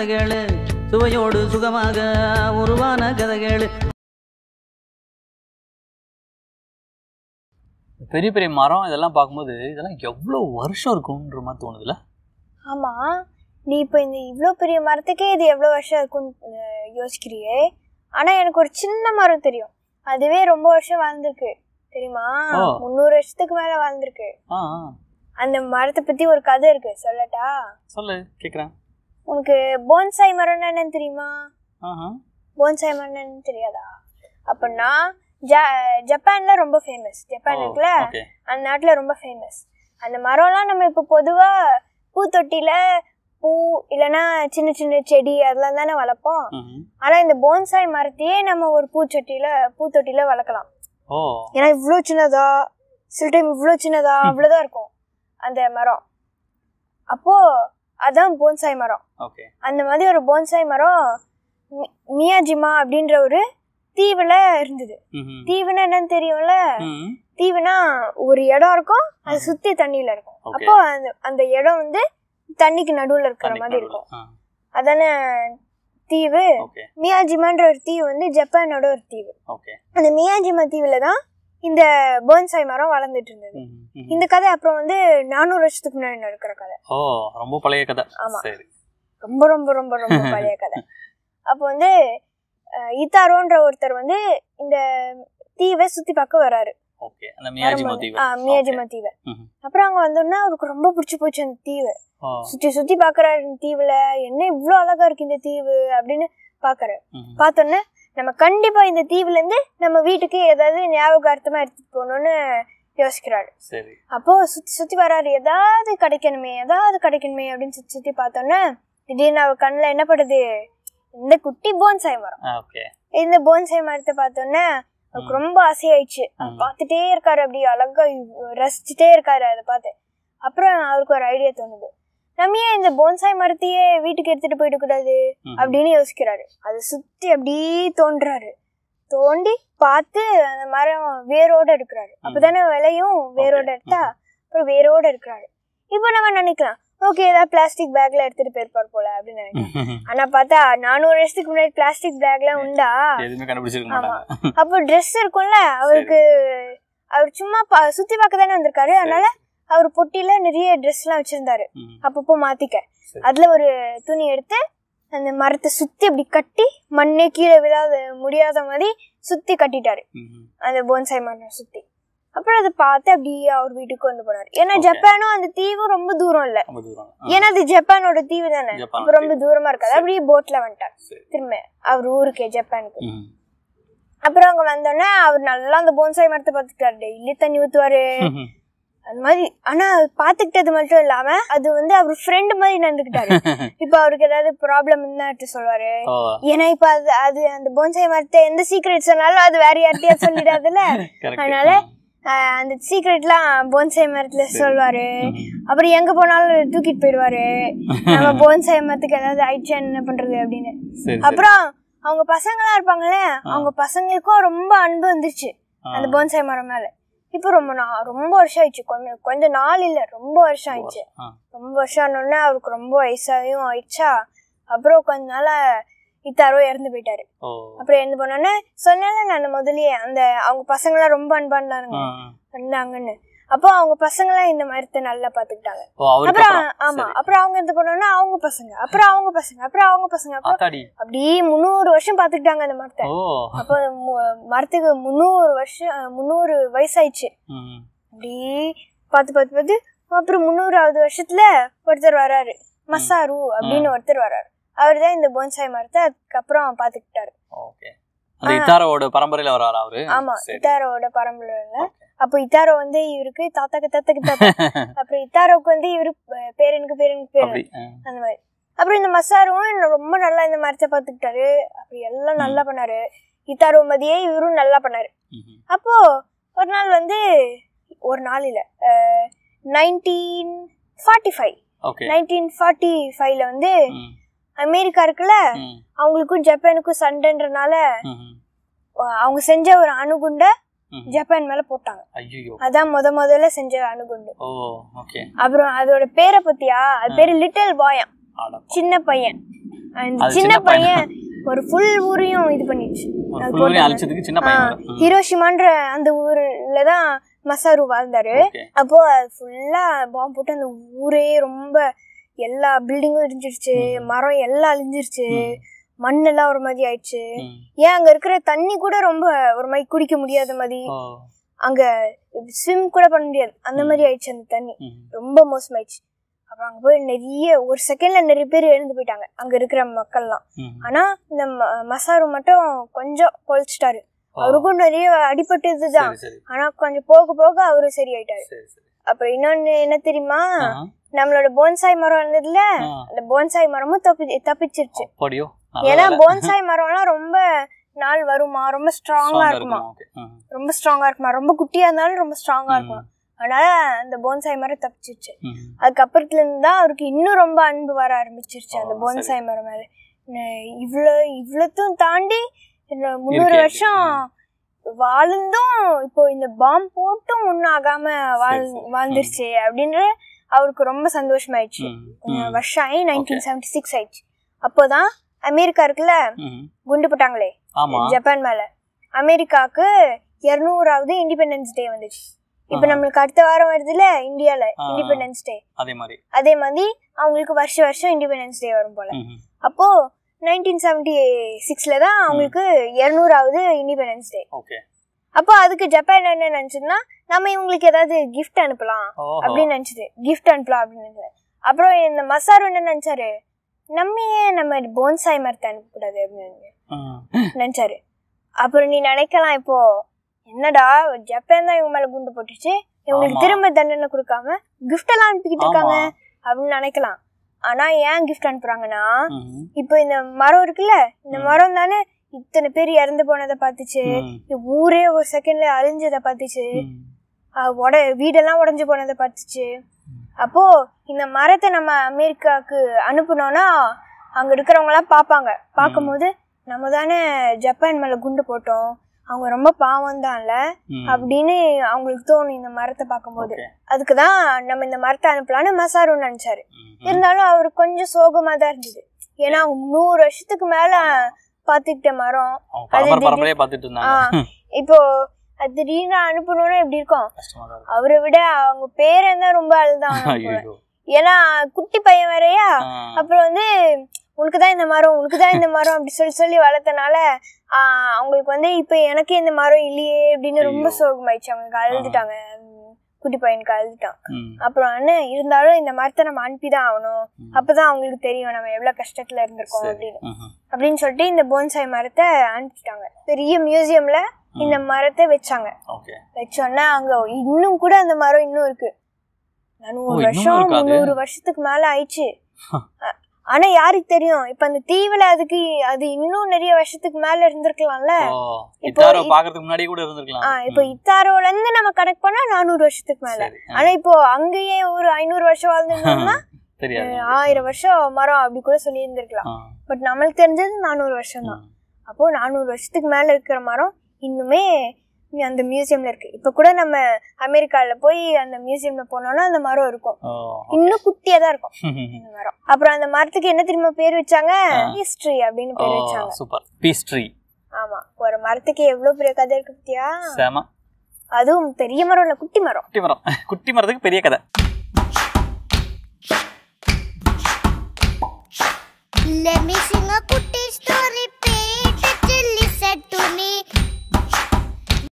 கதைகள் சுவையோடு சுகமாக உருவான கதைகள். பெரிய பெரிய மரம் இதெல்லாம் பார்க்கும்போது இதெல்லாம் எவ்வளோ வருஷம் இருக்கும்ன்ற மாதிரி தோணுதுல. ஆமாம், நீ இப்போ இந்த இவ்வளோ பெரிய மரத்துக்கே இது எவ்வளோ வருஷம் இருக்குன்னு யோசிக்கிறியே. ஆனால் எனக்கு ஒரு சின்ன மரம் தெரியும், அதுவே ரொம்ப வருஷம் வாழ்ந்துருக்கு தெரியுமா? 300 வருஷத்துக்கு மேலே வாழ்ந்துருக்கு. அந்த மரத்தை பற்றி ஒரு கதை இருக்கு, சொல்லட்டா? சொல்லு, கேட்குறேன். உனக்கு போன்சாய் மரம்னா என்னன்னு தெரியுமா? போன்சாய் மரம் என்னன்னு தெரியாதா? அப்படின்னா ஜப்பான்ல ரொம்ப ஃபேமஸ். ஜப்பான் இருக்குல்ல, அந்த நாட்டில் ரொம்ப ஃபேமஸ். அந்த மரம்லாம் நம்ம இப்போ பொதுவாக பூத்தொட்டியில் பூ இல்லைன்னா சின்ன சின்ன செடி அதெல்லாம் தானே வளர்ப்போம். ஆனால் இந்த போன்சாய் மரத்தையே நம்ம ஒரு பூத்தொட்டியில் வளர்க்கலாம். ஏன்னா இவ்வளோ சின்னதா, சில டைம் இவ்வளோ சின்னதா அவ்வளோதான் இருக்கும் அந்த மரம். அப்போது அதான் போன்சாய் மரம். அந்த மாதிரி ஒரு போன்சாய் மரம் மியாஜிமா அப்படின்ற ஒரு தீவுல இருந்தது. தீவுனா என்னன்னு தெரியும்ல? தீவுனா ஒரு இடம் இருக்கும், அது சுத்தி தண்ணியில இருக்கும். அப்போ அந்த இடம் வந்து தண்ணிக்கு நடுவுல இருக்கிற மாதிரி இருக்கும், அதானே தீவு. மியாஜிமான்ற ஒரு தீவு வந்து ஜப்பானோட ஒரு தீவு. அந்த மியாஜிமா தீவுல தான் இந்த போன்சாய் மரம் வளர்ந்துட்டு இருந்தது. இந்த கதை அப்புறம் வந்து 400 வருஷத்துக்கு முன்னாடி நடக்கிற கதை. ரொம்ப பழைய கதை. ஆமா, ரொம்ப ரொம்ப ரொம்ப ரொம்ப பழைய கதை. அப்போ வந்து இத்தாரோன்ற ஒருத்தர் வந்து இந்த தீவை சுத்தி பார்க்க வராரு. மியாஜிமா தீவை. அப்புறம் அங்க வந்தோம்னா அவருக்கு ரொம்ப பிடிச்சி போச்சு அந்த தீவை. சுத்தி சுத்தி பாக்குறாரு, இந்த தீவுல என்ன இவ்வளவு அழகா இருக்கு இந்த தீவு அப்படின்னு பாக்குறாரு. பார்த்தோன்னே நம்ம கண்டிப்பா இந்த தீவுல இருந்து நம்ம வீட்டுக்கு ஏதாவது ஞாபகார்த்தமா எடுத்துட்டு போகணும்னு யோசிக்கிறாரு. அப்போ சுத்தி சுத்தி வராரு, ஏதாவது கிடைக்கணுமே அப்படின்னு சுத்தி சுத்தி பார்த்தோன்னே திடீர்னு அவர் கண்ணுல என்ன படுது, இந்த குட்டி போன்சாய் மரம். இந்த போன்சாய் மரத்தை பார்த்தோன்னே அவருக்கு ரொம்ப ஆசையாயிடுச்சு. பார்த்துட்டே இருக்காரு, அப்படி அழகா ரசிச்சுட்டே இருக்காரு அதை பார்த்து. அப்புறம் அவருக்கு ஒரு ஐடியா தோணுது, நம்ம ஏன் இந்த போன்சாய் மரத்தையே வீட்டுக்கு எடுத்துட்டு போயிட கூடாது அப்படின்னு யோசிக்கிறாரு. அதை சுத்தி அப்படியே தோண்டி பார்த்து அந்த மரம் வேரோட எடுக்கிறாரு. அப்பதானே விலையும் வேரோட எடுத்தா அப்புறம் வேரோட எடுக்கிறாரு. இப்போ நம்ம நினைக்கலாம், ஓகே ஏதாவது பிளாஸ்டிக் பேக்ல எடுத்துட்டு போயிருப்பார் போல அப்படின்னு நினைக்கிறேன். ஆனா பார்த்தா 400 வருஷத்துக்கு முன்னாடி பிளாஸ்டிக் பேக்லாம் உண்டா? ஆமா. அப்போ ட்ரெஸ் இருக்கும்ல அவருக்கு, அவர் சும்மா சுத்தி பார்க்க தானே வந்திருக்காரு. அதனால அவர் பொட்டியில நிறைய ட்ரெஸ் எல்லாம் வச்சிருந்தாரு, அப்பப்போ மாத்திக்க. அதுல ஒரு துணி எடுத்து அந்த மரத்தை சுத்தி அப்படி கட்டி மண்ணே கீழே விழாத முடியாத மாதிரி சுத்தி கட்டிட்டாரு அந்த போன்சாய் மரம் சுத்தி. அப்புறம் அதை பார்த்து அப்படியே அவர் வீட்டுக்கு கொண்டு போனாரு. ஏன்னா ஜப்பானும் அந்த தீவு ரொம்ப தூரம் இல்ல, ஏன்னா அது ஜப்பானோட தீவு தானே, அப்ப ரொம்ப தூரமா இருக்காது. அப்படியே போட்ல வந்துட்டார் திரும்ப அவர் ஊருக்கு, ஜப்பானுக்கு. அப்புறம் அங்க வந்தோடனே அவர் நல்லா அந்த போன்சாய் மரத்தை பார்த்துக்கிட்டாரு, டெய்லி தண்ணி ஊத்துவாரு அந்த மாதிரி. ஆனா பாத்துக்கிட்டது மட்டும் இல்லாம அது வந்து அவர் ஃப்ரெண்ட் மாதிரி நடந்துக்கிட்டாரு. இப்ப அவருக்கு ஏதாவது ப்ராப்ளம் இருந்தாட்டு சொல்லுவாரு. ஏன்னா இப்ப அது அந்த போன்சாய் மரத்தை எந்த சீக்ரெட் சொன்னாலும் அது வேற யார்கிட்டயா சொல்லிடாதுல்ல, அதனால அந்த சீக்ரெட்லாம் போன்சாய் மரத்துல சொல்லுவாரு. அப்புறம் எங்க போனாலும் தூக்கிட்டு போயிடுவாரு, நம்ம போன்சாய் மரத்துக்கு ஏதாவது ஆயிடுச்சா என்ன பண்றது அப்படின்னு. அப்புறம் அவங்க பசங்களாம் இருப்பாங்களே, அவங்க பசங்களுக்கும் ரொம்ப அன்பு வந்துருச்சு அந்த போன்சாய் மரம் மேல. இப்போ ரொம்ப வருஷம் ஆயிடுச்சு, கொஞ்சம் நாள் இல்ல, ரொம்ப வருஷம் ஆயிடுச்சு. ரொம்ப வருஷம் ஆனோடனே அவருக்கு ரொம்ப வயசாயும் ஆயிடுச்சா. அப்புறம் கொஞ்ச நாள இத்தாரோ இறந்து போயிட்டாரு. அப்புறம் இறந்து போனோடனே சொன்னால நான் முதல்லயே அந்த அவங்க பசங்களாம் ரொம்ப அன்பாண்டாங்கன்னு. அப்போ அவங்க பசங்களாம் இந்த மரத்தை நல்லா பாத்துக்கிட்டாங்க. அப்புறம் ஆமா, அப்புறம் அவங்க இருந்து போனோம்னா அவங்க பசங்க, அப்புறம் அவங்க பசங்க, அப்புறம் அவங்க பசங்க, அப்புறம் அப்படியே 300 வருஷம் பாத்துக்கிட்டாங்க அந்த மரத்தை. அப்போ மரத்துக்கு 300 வயசாயிடுச்சு. அப்படியே பார்த்து அப்புறம் 300வது வருஷத்துல ஒருத்தர் வராரு, மசாரு அப்படின்னு ஒருத்தர் வராரு. அவர் தான் இந்த போன்சாய் மரத்தை அதுக்கப்புறம் பாத்துக்கிட்டாரு. இத்தாரோட பரம்பரையில வராரு அவரு. ஆமா, இத்தாரோட பரம்பரையில. அப்போ இத்தாரோ வந்து இவருக்கு தாத்தாக்கு அப்புறம் இத்தாரோக்கு வந்து இவரு பேரனுக்கு அந்த மாதிரி. அப்புறம் இந்த மசாரும் ரொம்ப நல்லா இந்த மரத்தை பாத்துக்கிட்டாரு. அப்படி எல்லாம் நல்லா பண்ணாரு. இத்தாரோ மதியே இவரும் நல்லா பண்ணாரு. அப்போ ஒரு நாள் வந்து, ஒரு நாள் இல்ல, 1945 வந்து அமெரிக்கா இருக்குல்ல, அவங்களுக்கும் ஜப்பானுக்கும் சண்டைன்றனால அவங்க செஞ்ச ஒரு அணுகுண்ட ஜப்பான் மேல போட்டாங்க. அதான் முதல்ல செஞ்ச அணுகுண்டு. அப்புறம் அதோட பேரை பத்தியா, அது பேரு லிட்டில் பாயா, சின்ன பையன். சின்ன பையன் ஒரு ஃபுல் ஊரையும் இது பண்ணிடுச்சு. ஹிரோஷிமான்ற அந்த ஊர்ல தான் மசாரு வாழ்ந்தாரு. அப்போ அது ஃபுல்லா பாம்பு போட்டு அந்த ஊரே ரொம்ப எல்லா பில்டிங்கும் இடிஞ்சிருச்சு, மரம் எல்லாம் அழிஞ்சிருச்சு, மண்ணெல்லாம் ஒரு மாதிரி ஆயிடுச்சு. ஏன் அங்க இருக்கிற தண்ணி கூட ரொம்ப ஒரு மாதிரி குடிக்க முடியாத மாதிரி, அங்க ஸ்விம் கூட பண்ண முடியாது அந்த மாதிரி ஆயிடுச்சு. அந்த தண்ணி ரொம்ப மோசமாயிடுச்சு. அப்ப அங்க போய் நிறைய ஒரு செகண்ட்ல நிறைய பேர் எழுந்து போயிட்டாங்க அங்க இருக்கிற மக்கள்லாம். ஆனா இந்த மசாரு மட்டும் கொஞ்சம் பொழிச்சிட்டாரு. அவருக்கும் நிறைய அடிபட்டதுதான், ஆனா கொஞ்சம் போக போக அவரு சரியாயிட்டாரு. அப்புறம் இன்னொன்னு என்ன தெரியுமா, நம்மளோட போன்சாய் மரம் இருந்ததுல, அந்த போன்சாய் மரமும் தப்பிச்சிருச்சு. ஏன்னா போன்சாய் மரம்லாம் ரொம்ப நாள் வருமா, ரொம்ப ஸ்ட்ராங்கா இருக்குமா, ரொம்ப குட்டியா இருந்தாலும் ரொம்ப ஸ்ட்ராங்கா இருக்குமா. அதனால அந்த போன்சாய் மரம் தப்பிச்சிருச்சு. அதுக்கப்புறத்துல இருந்து தான் அவருக்கு இன்னும் ரொம்ப அன்பு வர ஆரம்பிச்சிருச்சு அந்த போன்சாய் மரம் மேல. இவ்வளத்தையும் தாண்டி 300 வருஷம் வாழ்ந்தும் இப்போ இந்த பாம்பு போட்டும் ஒன்னும் ஆகாம வாழ்ந்துருச்சு அப்படின்ற அவருக்கு ரொம்ப சந்தோஷமாயிடுச்சு. வருஷம் 1976 ஆயிடுச்சு. அப்போதான் அமெரிக்கா இருக்குல்ல, குண்டு போட்டாங்களே ஜப்பான் மேல, அமெரிக்காவுக்கு 200வது இண்டிபெண்டன்ஸ் டே வந்துச்சு. இப்ப நம்மளுக்கு அடுத்த வாரம் வருதுல இந்தியால இண்டிபெண்டன்ஸ் டே, அதே மாதிரி அவங்களுக்கு வருஷம் இண்டிபெண்டன்ஸ் டே வரும் போல. அப்போ 1976ல தான் அவங்களுக்கு 200வது இண்டிபெண்டன்ஸ் டே. அப்போ அதுக்கு ஜப்பான் என்ன நினைச்சதுன்னா, நம்ம இவங்களுக்கு ஏதாவது கிஃப்ட் அனுப்பலாம் அப்படின்னு நினைச்சது. கிஃப்ட் அனுப்பலாம் அப்படின்னு நினைச்சது. அப்புறம் இந்த மசாரு என்ன நினைச்சாரு, நம்ம போன்சாய் மரத்தை அனுப்பக்கூடாது அப்படின்னு நினைச்சாரு. அப்புறம் நீ நினைக்கலாம், இப்போ என்னடா ஜப்பான் தான் இவங்க மேல குண்டு போட்டுச்சு, இவங்களுக்கு திரும்ப தண்டனை கொடுக்காம கிஃப்ட் எல்லாம் அனுப்பிக்கிட்டு இருக்காங்க அப்படின்னு நினைக்கலாம். ஆனா ஏன் கிஃப்ட் அனுப்புறாங்கன்னா, இப்போ இந்த மரம் இருக்குல்ல, இந்த மரம் தானே இத்தனை பேர் இறந்து போனதை பாத்துச்சு, ஊரே ஒரு செகண்ட்ல அழிஞ்சதை பாத்துச்சு, வீடெல்லாம் உடஞ்சு போனதை பாத்துச்சு. அப்போ இந்த மரத்தை நம்ம அமெரிக்காவுக்கு அனுப்புனோம்னா அங்க இருக்கிறவங்க எல்லாம் பாப்பாங்க. பார்க்கும்போது நம்ம தானே ஜப்பான் மேல குண்டு போட்டோம், அவங்க ரொம்ப பாவம் தான்ல அப்படின்னு அவங்களுக்கு தோணும் இந்த மரத்தை பார்க்கும்போது. அதுக்குதான் நம்ம இந்த மரத்தை அனுப்பலான்னு மசாரு நினைச்சாரு. இருந்தாலும் அவருக்கு கொஞ்சம் சோகமா தான் இருந்தது. ஏன்னா அவங்க 100 வருஷத்துக்கு மேல பாத்துக்கிட்ட மரம், இப்போ அது திடீர்னு அனுப்பணும்னா எப்படி இருக்கும். அவரை விட அவங்க பேரன் தான் ரொம்ப அழுதான். ஏன்னா குட்டி பையன் வேறையா. அப்புறம் உனக்குதான் இந்த மரம் அப்படி சொல்லி வளர்த்தனால அவங்களுக்கு இப்ப எனக்கு இந்த மரம் இல்லையே அப்படின்னு ரொம்ப சோகமாயிடுச்சு. அவங்களுக்கு அழுதுட்டாங்க, குட்டி பையனுக்கு அழுதுட்டான். அப்புறம் இருந்தாலும் இந்த மரத்தை நம்ம அனுப்பிதான் ஆகணும், அப்பதான் அவங்களுக்கு தெரியும் நம்ம எவ்வளவு கஷ்டத்துல இருந்திருக்கோம் அப்படின்னு சொல்லிட்டு இந்த போன்சாய் மரத்தை அனுப்பிட்டாங்க. பெரிய மியூசியம்ல இந்த மரத்தை வச்சாங்க. வச்சோன்னா அங்க இன்னும் கூட அந்த மரம் இன்னும் இருக்கு. 100 வருஷம் 300 வருஷத்துக்கு மேல ஆயிடுச்சு. ஆனா யாருக்கு தெரியும், இப்ப அந்த தீவுல அது இன்னும் நிறைய வருஷத்துக்கு மேல இருந்திருக்கலாம்ல. இப்போ இப்போ இத்தாரோல இருந்து நம்ம கனெக்ட் பண்ணா 400 வருஷத்துக்கு மேல. ஆனா இப்போ அங்கேயே ஒரு 500 வருஷம் வாழ்ந்துருந்தோம்னா 1000 வருஷம் மரம் அப்படி கூட சொல்லி இருந்திருக்கலாம். பட் நம்மளுக்கு தெரிஞ்சது 400 வருஷம் தான். அப்போ 400 வருஷத்துக்கு மேல இருக்கிற மரம் இன்னுமே அந்த மியூசியம்ல இருக்கு. இப்ப கூட நம்ம அமெரிக்கால போய் அந்த மியூசியம்ல போனோம்னா அந்த மரம் இருக்கும், இன்னும் குட்டியா தான் இருக்கும் அந்த மரம். அப்புறம் அந்த மரத்துக்கு என்ன தெரியுமா பேர் வச்சாங்க, பீஸ் ட்ரீ அப்படின்னு பேர் வச்சாங்க. Super, peace tree. ஆமா, ஒரு மரத்துக்கு எவ்வளவு பெரிய கதை இருக்கு பத்தியா. அதுவும் பெரிய மரம் இல்ல, குட்டி மரம். குட்டி மரத்துக்கு பெரிய கதை. Let me sing a குட்டி story.